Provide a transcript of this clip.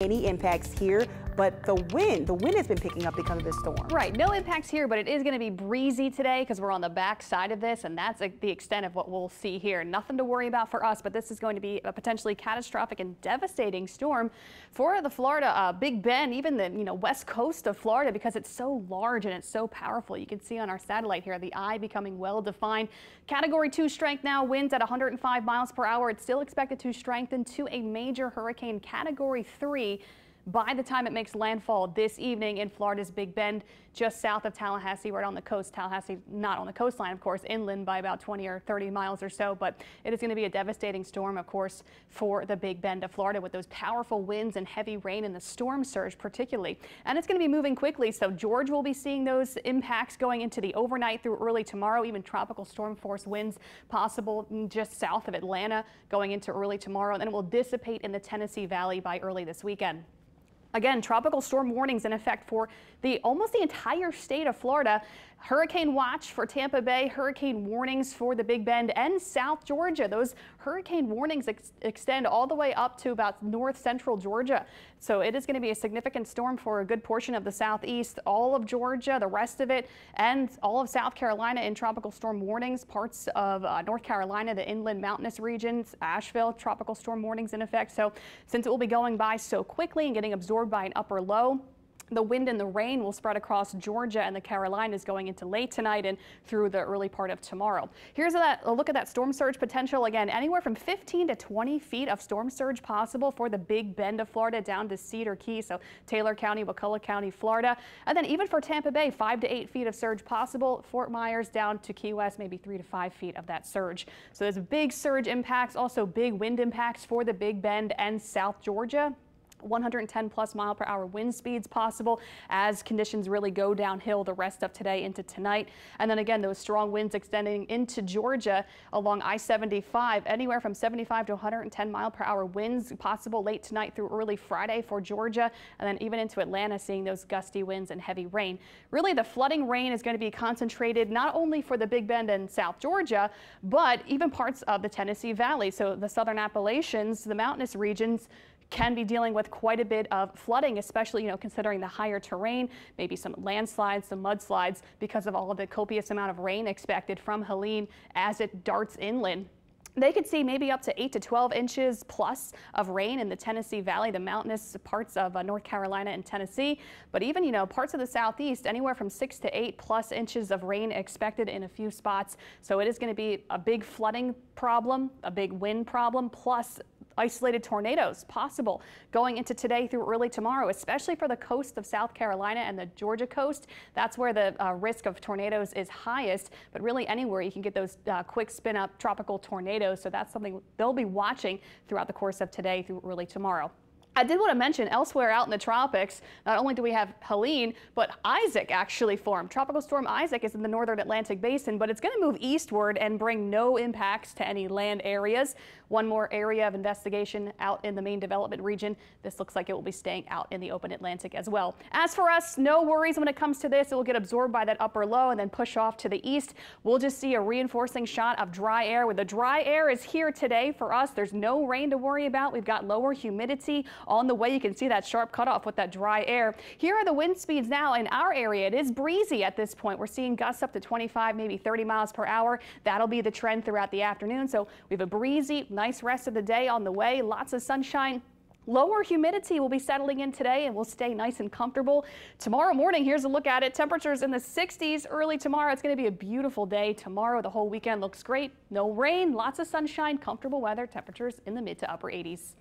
Any impacts here, but the wind has been picking up because of this storm. Right, no impacts here, but it is going to be breezy today because we're on the back side of this, and that's the extent of what we'll see here. Nothing to worry about for us, but this is going to be a potentially catastrophic and devastating storm for the Florida Big Bend, even the west coast of Florida, because it's so large and it's so powerful. You can see on our satellite here the eye becoming well defined. Category 2 strength now, winds at 105 miles per hour. It's still expected to strengthen to a major hurricane, Category 3. By the time it makes landfall this evening in Florida's Big Bend, just south of Tallahassee, right on the coast. Tallahassee, not on the coastline, of course, inland by about 20 or 30 miles or so, but it is going to be a devastating storm, of course, for the Big Bend of Florida with those powerful winds and heavy rain and the storm surge particularly. And it's going to be moving quickly, so George will be seeing those impacts going into the overnight through early tomorrow, even tropical storm force winds possible just south of Atlanta going into early tomorrow, and then it will dissipate in the Tennessee Valley by early this weekend. Again, tropical storm warnings in effect for almost the entire state of Florida. Hurricane watch for Tampa Bay, hurricane warnings for the Big Bend and South Georgia. Those hurricane warnings extend all the way up to about north central Georgia. So it is going to be a significant storm for a good portion of the southeast, all of Georgia, the rest of it, and all of South Carolina in tropical storm warnings. Parts of North Carolina, the inland mountainous regions, Asheville, tropical storm warnings in effect. So since it will be going by so quickly and getting absorbed by an upper low, the wind and the rain will spread across Georgia and the Carolinas going into late tonight and through the early part of tomorrow. Here's a look at that storm surge potential. Again, anywhere from 15 to 20 feet of storm surge possible for the Big Bend of Florida down to Cedar Key, so Taylor County, Wakulla County, Florida. And then even for Tampa Bay, 5 to 8 feet of surge possible. Fort Myers down to Key West, maybe 3 to 5 feet of that surge. So there's big surge impacts, also big wind impacts for the Big Bend and South Georgia. 110 plus mile per hour wind speeds possible as conditions really go downhill the rest of today into tonight. And then again, those strong winds extending into Georgia along I-75, anywhere from 75 to 110 mile per hour winds possible late tonight through early Friday for Georgia, and then even into Atlanta, seeing those gusty winds and heavy rain. Really, the flooding rain is going to be concentrated not only for the Big Bend and South Georgia, but even parts of the Tennessee Valley. So the southern Appalachians, the mountainous regions, can be dealing with quite a bit of flooding, especially, considering the higher terrain, maybe some landslides, some mudslides because of all of the copious amount of rain expected from Helene as it darts inland. They could see maybe up to 8 to 12 inches plus of rain in the Tennessee Valley, the mountainous parts of North Carolina and Tennessee. But even, parts of the southeast, anywhere from 6 to 8 plus inches of rain expected in a few spots. So it is going to be a big flooding problem, a big wind problem, plus isolated tornadoes possible going into today through early tomorrow, especially for the coast of South Carolina and the Georgia coast. That's where the risk of tornadoes is highest, but really anywhere you can get those quick spin up tropical tornadoes. So that's something they'll be watching throughout the course of today through early tomorrow. I did want to mention elsewhere out in the tropics, not only do we have Helene, but Isaac actually formed. Tropical storm Isaac is in the northern Atlantic basin, but it's going to move eastward and bring no impacts to any land areas. One more area of investigation out in the main development region. This looks like it will be staying out in the open Atlantic as well. As for us, no worries when it comes to this. It will get absorbed by that upper low and then push off to the east. We'll just see a reinforcing shot of dry air. With the dry air is here today for us. There's no rain to worry about. We've got lower humidity on the way. You can see that sharp cutoff with that dry air. Here are the wind speeds now in our area. It is breezy at this point. We're seeing gusts up to 25, maybe 30 miles per hour. That'll be the trend throughout the afternoon. So we have a breezy, nice rest of the day on the way. Lots of sunshine. Lower humidity will be settling in today and we'll stay nice and comfortable. Tomorrow morning, here's a look at it. Temperatures in the 60s early tomorrow. It's going to be a beautiful day tomorrow. The whole weekend looks great. No rain, lots of sunshine, comfortable weather. Temperatures in the mid to upper 80s.